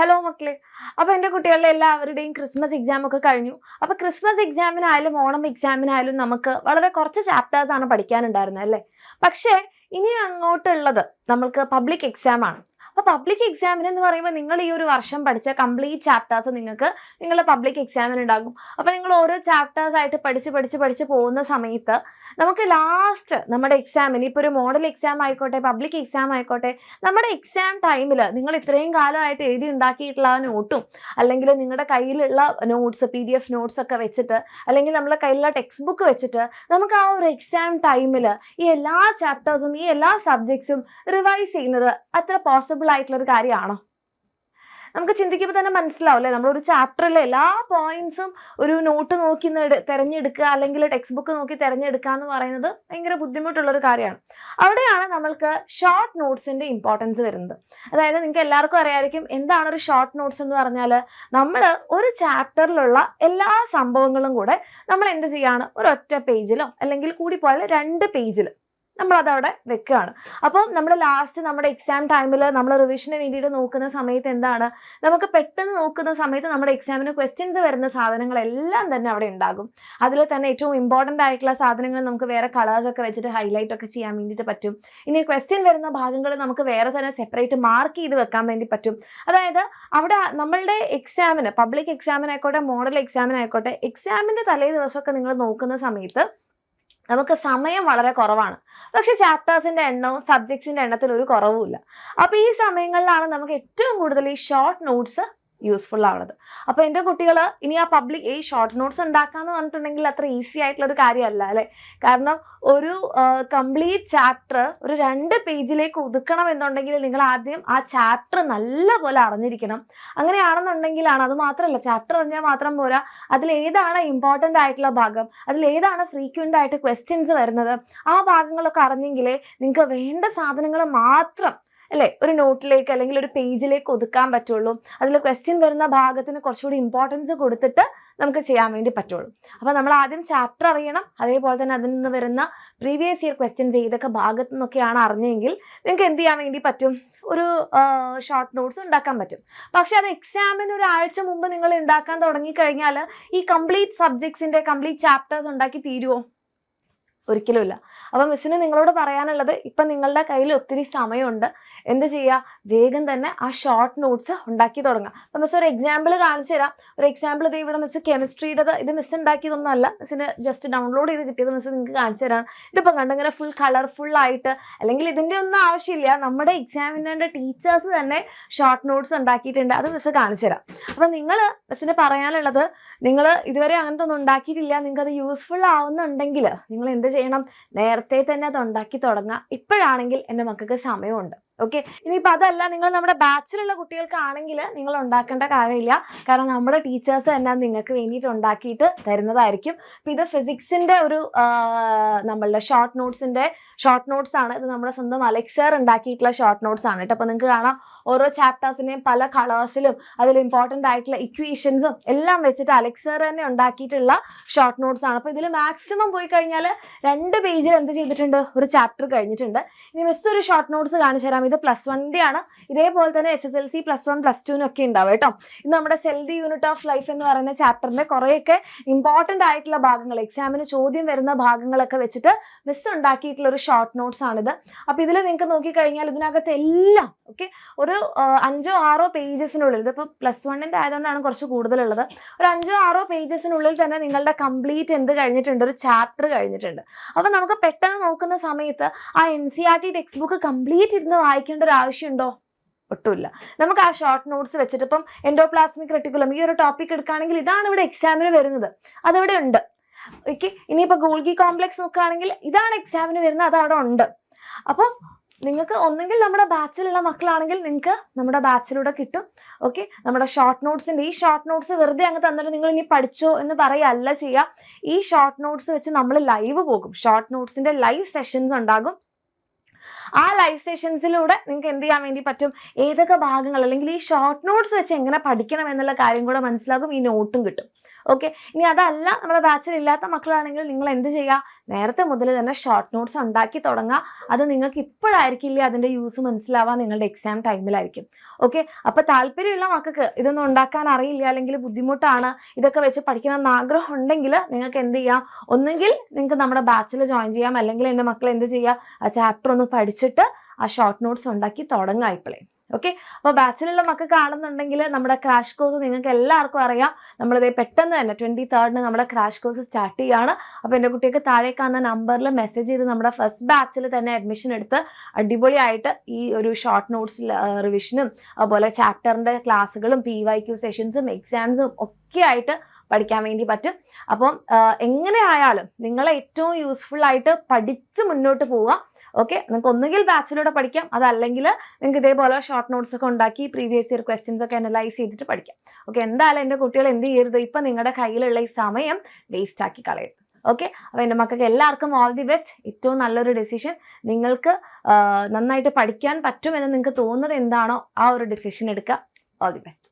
Hello മക്കളെ. അപ്പോൾ എൻ്റെ കുട്ടികളുടെ എല്ലാവരുടെയും ക്രിസ്മസ് എക്സാം ഒക്കെ കഴിഞ്ഞു. അപ്പോൾ ക്രിസ്മസ് എക്സാമിനായാലും ഓണം എക്സാമിനായാലും നമുക്ക് വളരെ കുറച്ച് ചാപ്റ്റേഴ്സാണ് പഠിക്കാനുണ്ടായിരുന്നത് അല്ലേ? പക്ഷേ ഇനി അങ്ങോട്ടുള്ളത് നമ്മൾക്ക് പബ്ലിക് എക്സാം ആണ്. അപ്പോൾ പബ്ലിക് എക്സാമിനെന്ന് പറയുമ്പോൾ നിങ്ങൾ ഈ ഒരു വർഷം പഠിച്ച കംപ്ലീറ്റ് ചാപ്റ്റേഴ്സ് നിങ്ങൾക്ക് നിങ്ങളുടെ പബ്ലിക് എക്സാമിന് ഉണ്ടാകും. അപ്പോൾ നിങ്ങൾ ഓരോ ചാപ്റ്റേഴ്സായിട്ട് പഠിച്ച് പോകുന്ന സമയത്ത് നമുക്ക് ലാസ്റ്റ് നമ്മുടെ എക്സാമിന് ഇപ്പോൾ ഒരു മോഡൽ എക്സാം ആയിക്കോട്ടെ, പബ്ലിക് എക്സാം ആയിക്കോട്ടെ, നമ്മുടെ എക്സാം ടൈമിൽ നിങ്ങൾ ഇത്രയും കാലമായിട്ട് എഴുതി ഉണ്ടാക്കിയിട്ടുള്ള ആ നോട്ടും അല്ലെങ്കിൽ നിങ്ങളുടെ കയ്യിലുള്ള നോട്ട്സ് PDF നോട്ട്സ് ഒക്കെ വെച്ചിട്ട് അല്ലെങ്കിൽ നമ്മുടെ കയ്യിലുള്ള ടെക്സ്റ്റ് ബുക്ക് വെച്ചിട്ട് നമുക്ക് ആ ഒരു എക്സാം ടൈമിൽ ഈ എല്ലാ ചാപ്റ്റേഴ്സും ഈ എല്ലാ സബ്ജക്ട്സും റിവൈസ് ചെയ്യുന്നത് അത്ര പോസിബിൾ ആയിട്ടുള്ളൊരു കാര്യമാണോ? നമുക്ക് ചിന്തിക്കുമ്പോൾ തന്നെ മനസ്സിലാവും അല്ലേ, നമ്മളൊരു ചാപ്റ്ററിലെ എല്ലാ പോയിന്റ്സും ഒരു നോട്ട് നോക്കി തിരഞ്ഞെടുക്കുക അല്ലെങ്കിൽ ടെക്സ്റ്റ് ബുക്ക് നോക്കി തിരഞ്ഞെടുക്കുക എന്ന് പറയുന്നത് ഭയങ്കര ബുദ്ധിമുട്ടുള്ളൊരു കാര്യമാണ്. അവിടെയാണ് നമ്മൾക്ക് ഷോർട്ട് നോട്ട്സിൻ്റെ ഇമ്പോർട്ടൻസ് വരുന്നത്. അതായത് നിങ്ങൾക്ക് എല്ലാവർക്കും അറിയാമായിരിക്കും എന്താണ് ഒരു ഷോർട്ട് നോട്ട്സ് എന്ന് പറഞ്ഞാൽ, നമ്മൾ ഒരു ചാപ്റ്ററിലുള്ള എല്ലാ സംഭവങ്ങളും കൂടെ നമ്മൾ എന്ത് ചെയ്യാണ്, ഒരൊറ്റ പേജിലോ അല്ലെങ്കിൽ കൂടിപ്പോയാൽ 2 പേജിൽ നമ്മളതവിടെ വെക്കുകയാണ്. അപ്പോൾ നമ്മൾ ലാസ്റ്റ് നമ്മുടെ എക്സാം ടൈമിൽ നമ്മൾ റിവിഷന് വേണ്ടിയിട്ട് നോക്കുന്ന സമയത്ത് എന്താണ്, നമുക്ക് പെട്ടെന്ന് നോക്കുന്ന സമയത്ത് നമ്മുടെ എക്സാമിന് ക്വസ്റ്റ്യൻസ് വരുന്ന സാധനങ്ങളെല്ലാം തന്നെ അവിടെ ഉണ്ടാകും. അതിൽ തന്നെ ഏറ്റവും ഇമ്പോർട്ടൻ്റ് ആയിട്ടുള്ള സാധനങ്ങൾ നമുക്ക് വേറെ കളേഴ്സൊക്കെ വെച്ചിട്ട് ഹൈലൈറ്റ് ഒക്കെ ചെയ്യാൻ വേണ്ടിയിട്ട് പറ്റും. ഇനി ക്വസ്റ്റ്യൻ വരുന്ന ഭാഗങ്ങൾ നമുക്ക് വേറെ തന്നെ സെപ്പറേറ്റ് മാർക്ക് ചെയ്ത് വെക്കാൻ വേണ്ടി പറ്റും. അതായത് അവിടെ നമ്മളുടെ എക്സാമിന്, പബ്ലിക് എക്സാമിനായിക്കോട്ടെ മോഡൽ എക്സാമിനായിക്കോട്ടെ, എക്സാമിൻ്റെ തലേ ദിവസമൊക്കെ നിങ്ങൾ നോക്കുന്ന സമയത്ത് നമുക്ക് സമയം വളരെ കുറവാണ്. പക്ഷെ ചാപ്റ്റേഴ്സിൻ്റെ എണ്ണവും സബ്ജക്ട്സിൻ്റെ എണ്ണത്തിൽ ഒരു കുറവുമില്ല. അപ്പോൾ ഈ സമയങ്ങളിലാണ് നമുക്ക് ഏറ്റവും കൂടുതൽ ഈ ഷോർട്ട് നോട്ട്സ് യൂസ്ഫുൾ ആവുന്നത്. അപ്പോൾ എൻ്റെ കുട്ടികൾ ഇനി ആ ഈ ഷോർട്ട് നോട്ട്സ് ഉണ്ടാക്കാന്ന് പറഞ്ഞിട്ടുണ്ടെങ്കിൽ അത്ര ഈസി ആയിട്ടുള്ളൊരു കാര്യമല്ല അല്ലേ? കാരണം ഒരു കംപ്ലീറ്റ് ചാപ്റ്റർ ഒരു 2 പേജിലേക്ക് ഒതുക്കണം എന്നുണ്ടെങ്കിൽ നിങ്ങൾ ആദ്യം ആ ചാപ്റ്റർ നല്ലപോലെ അറിഞ്ഞിരിക്കണം. അങ്ങനെയാണെന്നുണ്ടെങ്കിലാണ്, അത് മാത്രമല്ല ചാപ്റ്റർ അറിഞ്ഞാൽ മാത്രം പോരാ, അതിലേതാണ് ഇമ്പോർട്ടൻ്റ് ആയിട്ടുള്ള ഭാഗം, അതിലേതാണ് ഫ്രീക്വൻ്റ് ആയിട്ട് ക്വസ്റ്റ്യൻസ് വരുന്നത്, ആ ഭാഗങ്ങളൊക്കെ അറിഞ്ഞെങ്കിലേ നിങ്ങൾക്ക് വേണ്ട സാധനങ്ങൾ മാത്രം അല്ലേ ഒരു നോട്ടിലേക്ക് അല്ലെങ്കിൽ ഒരു പേജിലേക്ക് ഒതുക്കാൻ പറ്റുള്ളൂ. അതിൽ ക്വസ്റ്റ്യൻ വരുന്ന ഭാഗത്തിന് കുറച്ചുകൂടി ഇമ്പോർട്ടൻസ് കൊടുത്തിട്ട് നമുക്ക് ചെയ്യാൻ വേണ്ടി പറ്റുള്ളൂ. അപ്പോൾ നമ്മൾ ആദ്യം ചാപ്റ്റർ അറിയണം, അതേപോലെ തന്നെ അതിൽ നിന്ന് വരുന്ന പ്രീവിയസ് ഇയർ ക്വസ്റ്റ്യൻസ് ഏതൊക്കെ ഭാഗത്തു നിന്നൊക്കെയാണ് അറിഞ്ഞെങ്കിൽ നിങ്ങൾക്ക് എന്ത് ചെയ്യാൻ വേണ്ടി പറ്റും, ഒരു ഷോർട്ട് നോട്ട്സ് ഉണ്ടാക്കാൻ പറ്റും. പക്ഷെ അത് എക്സാമിന് ഒരാഴ്ച മുമ്പ് നിങ്ങൾ ഉണ്ടാക്കാൻ തുടങ്ങിക്കഴിഞ്ഞാൽ ഈ കംപ്ലീറ്റ് സബ്ജക്ട്സിൻ്റെ കംപ്ലീറ്റ് ചാപ്റ്റേഴ്സ് ഉണ്ടാക്കി തീരുമോ? ഒരിക്കലുമില്ല. അപ്പം മിസ്സിന് നിങ്ങളോട് പറയാനുള്ളത്, ഇപ്പം നിങ്ങളുടെ കയ്യിൽ ഒത്തിരി സമയമുണ്ട്, എന്ത് ചെയ്യുക, വേഗം തന്നെ ആ ഷോർട്ട് നോട്ട്സ് ഉണ്ടാക്കി തുടങ്ങുക. അപ്പം മിസ് ഒരു എക്സാമ്പിൾ കാണിച്ചു തരാം. ഒരു എക്സാമ്പിൾ ഇത് ഇവിടെ മിസ് കെമിസ്ട്രിയുടെ, ഇത് മിസ് ഉണ്ടാക്കിയതൊന്നും അല്ല, മിസ്സിന് ജസ്റ്റ് ഡൗൺലോഡ് ചെയ്ത് കിട്ടിയത് മിസ് നിങ്ങൾക്ക് കാണിച്ചു തരാം. ഇതിപ്പോൾ കണ്ടിങ്ങനെ ഫുൾ കളർഫുള്ളായിട്ട്, അല്ലെങ്കിൽ ഇതിൻ്റെ ഒന്നും ആവശ്യമില്ല, നമ്മുടെ എക്സാമിൻ്റെ ടീച്ചേഴ്സ് തന്നെ ഷോർട്ട് നോട്ട്സ് ഉണ്ടാക്കിയിട്ടുണ്ട്, അത് മിസ് കാണിച്ചു തരാം. അപ്പം നിങ്ങൾ മിസ്സിന് പറയാനുള്ളത്, നിങ്ങൾ ഇതുവരെ അങ്ങനത്തെ ഒന്നും ഉണ്ടാക്കിയിട്ടില്ല, നിങ്ങൾക്കത് യൂസ്ഫുൾ ആവുന്നുണ്ടെങ്കിൽ നിങ്ങൾ എന്ത് ചെയ്യണം, നേരത്തെ തന്നെ അത് ഉണ്ടാക്കി തുടങ്ങുക. ഇപ്പോഴാണെങ്കിൽ എൻ്റെ മക്കൾക്ക് സമയമുണ്ട്. ഓക്കെ, ഇനിയിപ്പോൾ അതല്ല, നിങ്ങൾ നമ്മുടെ ബാച്ചിലുള്ള കുട്ടികൾക്കാണെങ്കിൽ നിങ്ങൾ ഉണ്ടാക്കേണ്ട കാര്യമില്ല. കാരണം നമ്മുടെ ടീച്ചേഴ്സ് തന്നെ നിങ്ങൾക്ക് വേണ്ടിയിട്ട് ഉണ്ടാക്കിയിട്ട് തരുന്നതായിരിക്കും. അപ്പോൾ ഇത് ഫിസിക്സിൻ്റെ ഒരു നമ്മളുടെ ഷോർട്ട് നോട്ട്സ് ആണ്. ഇത് നമ്മുടെ സ്വന്തം അലക്സ് സർ ഉണ്ടാക്കിയിട്ടുള്ള ഷോർട്ട് നോട്ട്സ് ആണ് കേട്ടോ. അപ്പോൾ നിങ്ങൾക്ക് കാണാം ഓരോ ചാപ്റ്റേഴ്സിനെയും പല കളേഴ്സിലും അതിൽ ഇമ്പോർട്ടൻ്റ് ആയിട്ടുള്ള ഇക്വേഷൻസും എല്ലാം വെച്ചിട്ട് അലക്സ് സർ തന്നെ ഉണ്ടാക്കിയിട്ടുള്ള ഷോർട്ട് നോട്ട്സ് ആണ്. അപ്പോൾ ഇതിൽ മാക്സിമം പോയി കഴിഞ്ഞാൽ 2 പേജിൽ എന്ത് ചെയ്തിട്ടുണ്ട്, ഒരു ചാപ്റ്റർ കഴിഞ്ഞിട്ടുണ്ട്. ഇനി മിസ് ഒരു ഷോർട്ട് നോട്ട്സ് കാണിച്ചു തരാം. ഇത് +1 ആണ്. ഇതേപോലെ തന്നെ SSLC +1 +2 ഒക്കെ ഉണ്ടാവും കേട്ടോ. ഇത് നമ്മുടെ sell the unit of life എന്ന് പറയുന്ന ചാപ്റ്ററിന്റെ കുറേയൊക്കെ ഇമ്പോർട്ടൻ്റ് ആയിട്ടുള്ള ഭാഗങ്ങൾ, എക്സാമിന് ചോദ്യം വരുന്ന ഭാഗങ്ങളൊക്കെ വെച്ചിട്ട് മിസ് ഉണ്ടാക്കിയിട്ടുള്ള ഒരു ഷോർട്ട് നോട്ട്സ് ആണിത്. അപ്പോൾ ഇതിൽ നിങ്ങൾക്ക് നോക്കിക്കഴിഞ്ഞാൽ ഇതിനകത്ത് എല്ലാം ഓക്കെ ഒരു 5 or 6 പേജസിനുള്ളിൽ, ഇതിപ്പോൾ +1 ആയതുകൊണ്ടാണ് കുറച്ച് കൂടുതലുള്ളത്, ഒരു 5 or 6 പേജസിനുള്ളിൽ തന്നെ നിങ്ങളുടെ കംപ്ലീറ്റ് എന്ത് കഴിഞ്ഞിട്ടുണ്ട്, ഒരു ചാപ്റ്റർ കഴിഞ്ഞിട്ടുണ്ട്. അപ്പോൾ നമുക്ക് പെട്ടെന്ന് നോക്കുന്ന സമയത്ത് ആ NCERT ടെക്സ്റ്റ് ബുക്ക് കംപ്ലീറ്റ് ഇരുന്ന് വായിക്കേണ്ട ഒരു ആവശ്യമുണ്ടോ? ഒട്ടുമില്ല. നമുക്ക് ആ ഷോർട്ട് നോട്ട്സ് വെച്ചിട്ട്, ഇപ്പം എൻഡോപ്ലാസ്മിക് റെട്ടിക്കുലം ഈ ഒരു ടോപ്പിക് എടുക്കുകയാണെങ്കിൽ ഇതാണ് ഇവിടെ എക്സാമിന് വരുന്നത്, അതിവിടെ ഉണ്ട്. ഓക്കെ, ഇനിയിപ്പോൾ ഗോൾഗി കോംപ്ലക്സ് നോക്കുകയാണെങ്കിൽ ഇതാണ് എക്സാമിന് വരുന്നത്, അതവിടെ ഉണ്ട്. അപ്പോൾ നിങ്ങൾക്ക് ഒന്നെങ്കിൽ നമ്മുടെ ബാച്ചിലുള്ള മക്കളാണെങ്കിൽ നിങ്ങൾക്ക് നമ്മുടെ ബാച്ചിലൂടെ കിട്ടും. ഓക്കെ, നമ്മുടെ ഷോർട്ട് നോട്ട്സിൻ്റെ ഈ ഷോർട്ട് നോട്ട്സ് വെറുതെ അങ്ങ് തന്നിട്ട് നിങ്ങൾ ഇനി പഠിച്ചോ എന്ന് പറയുകയല്ല ചെയ്യുക. ഈ ഷോർട്ട് നോട്ട്സ് വെച്ച് നമ്മൾ ലൈവ് പോകും, ഷോർട്ട് നോട്ട്സിൻ്റെ ലൈവ് സെഷൻസ് ഉണ്ടാകും. ആ ലൈവ് സെഷൻസിലൂടെ നിങ്ങൾക്ക് എന്ത് ചെയ്യാൻ വേണ്ടി പറ്റും, ഏതൊക്കെ ഭാഗങ്ങൾ അല്ലെങ്കിൽ ഈ ഷോർട്ട് നോട്ട്സ് വെച്ച് എങ്ങനെ പഠിക്കണം എന്നുള്ള കാര്യം കൂടെ മനസ്സിലാകും, ഈ നോട്ടും കിട്ടും. ഓക്കെ. ഇനി അതല്ല നമ്മുടെ ബാച്ചിൽ ഇല്ലാത്ത മക്കളാണെങ്കിൽ നിങ്ങൾ എന്ത് ചെയ്യുക, നേരത്തെ മുതൽ തന്നെ ഷോർട്ട് നോട്ട്സ് ഉണ്ടാക്കി തുടങ്ങുക. അത് നിങ്ങൾക്ക് ഇപ്പോഴായിരിക്കില്ല അതിൻ്റെ യൂസ് മനസ്സിലാവുക, നിങ്ങളുടെ എക്സാം ടൈമിലായിരിക്കും. ഓക്കെ. അപ്പോൾ താല്പര്യമുള്ള മക്കൾക്ക് ഇതൊന്നും ഉണ്ടാക്കാൻ അറിയില്ല, അല്ലെങ്കിൽ ബുദ്ധിമുട്ടാണ്, ഇതൊക്കെ വെച്ച് പഠിക്കണം എന്ന് ആഗ്രഹം ഉണ്ടെങ്കിൽ നിങ്ങൾക്ക് എന്ത് ചെയ്യാം, ഒന്നുകിൽ നിങ്ങൾക്ക് നമ്മുടെ ബാച്ചിൽ ജോയിൻ ചെയ്യാം, അല്ലെങ്കിൽ എൻ്റെ മക്കൾ എന്ത് ചെയ്യുക, ആ ചാപ്റ്റർ ഒന്ന് പഠിച്ചിട്ട് ആ ഷോർട്ട് നോട്ട്സ് ഉണ്ടാക്കി തുടങ്ങുക ഇപ്പോഴേ. ഓക്കെ. അപ്പോൾ ബാച്ചിലുള്ള മക്കൾക്ക് കാണുന്നുണ്ടെങ്കിൽ നമ്മുടെ ക്രാഷ് കോഴ്സ് നിങ്ങൾക്ക് എല്ലാവർക്കും അറിയാം, നമ്മളിത് പെട്ടെന്ന് തന്നെ 23rd നമ്മുടെ ക്രാഷ് കോഴ്സ് സ്റ്റാർട്ട് ചെയ്യുകയാണ്. അപ്പോൾ എൻ്റെ കുട്ടിക്ക് താഴെ കാണുന്ന നമ്പറിൽ മെസ്സേജ് ചെയ്ത് നമ്മുടെ ഫസ്റ്റ് ബാച്ചിൽ തന്നെ അഡ്മിഷൻ എടുത്ത് അടിപൊളിയായിട്ട് ഈ ഒരു ഷോർട്ട് നോട്ട്സ് റിവിഷനും അതുപോലെ ചാപ്റ്ററിൻ്റെ ക്ലാസ്സുകളും PYQ സെഷൻസും എക്സാംസും ഒക്കെ ആയിട്ട് പഠിക്കാൻ വേണ്ടി പറ്റും. അപ്പം എങ്ങനെ ആയാലും നിങ്ങളെ ഏറ്റവും യൂസ്ഫുൾ ആയിട്ട് പഠിച്ച് മുന്നോട്ട് പോവുക. ഓക്കെ. നിങ്ങൾക്ക് ഒന്നുകിൽ ബാച്ചിലൂടെ പഠിക്കാം, അതല്ലെങ്കിൽ നിങ്ങൾക്ക് ഇതേപോലെ ഷോർട്ട് നോട്ട്സ് ഒക്കെ ഉണ്ടാക്കി പ്രീവിയസ് ഇയർ ക്വസ്റ്റ്യൻസ് ഒക്കെ അനലൈസ് ചെയ്തിട്ട് പഠിക്കാം. ഓക്കെ. എന്തായാലും എൻ്റെ കുട്ടികൾ എന്ത് ചെയ്യരുത്, ഇപ്പം നിങ്ങളുടെ കയ്യിലുള്ള ഈ സമയം വേസ്റ്റ് ആക്കി കളയരുത്. ഓക്കെ. അപ്പോൾ എൻ്റെ മക്കൾക്ക് എല്ലാവർക്കും ഓൾ ദി ബെസ്റ്റ്. ഏറ്റവും നല്ലൊരു ഡെസിഷൻ, നിങ്ങൾക്ക് നന്നായിട്ട് പഠിക്കാൻ പറ്റുമെന്ന് നിങ്ങൾക്ക് തോന്നുന്നത് എന്താണോ ആ ഒരു ഡെസിഷൻ എടുക്കുക. All the best.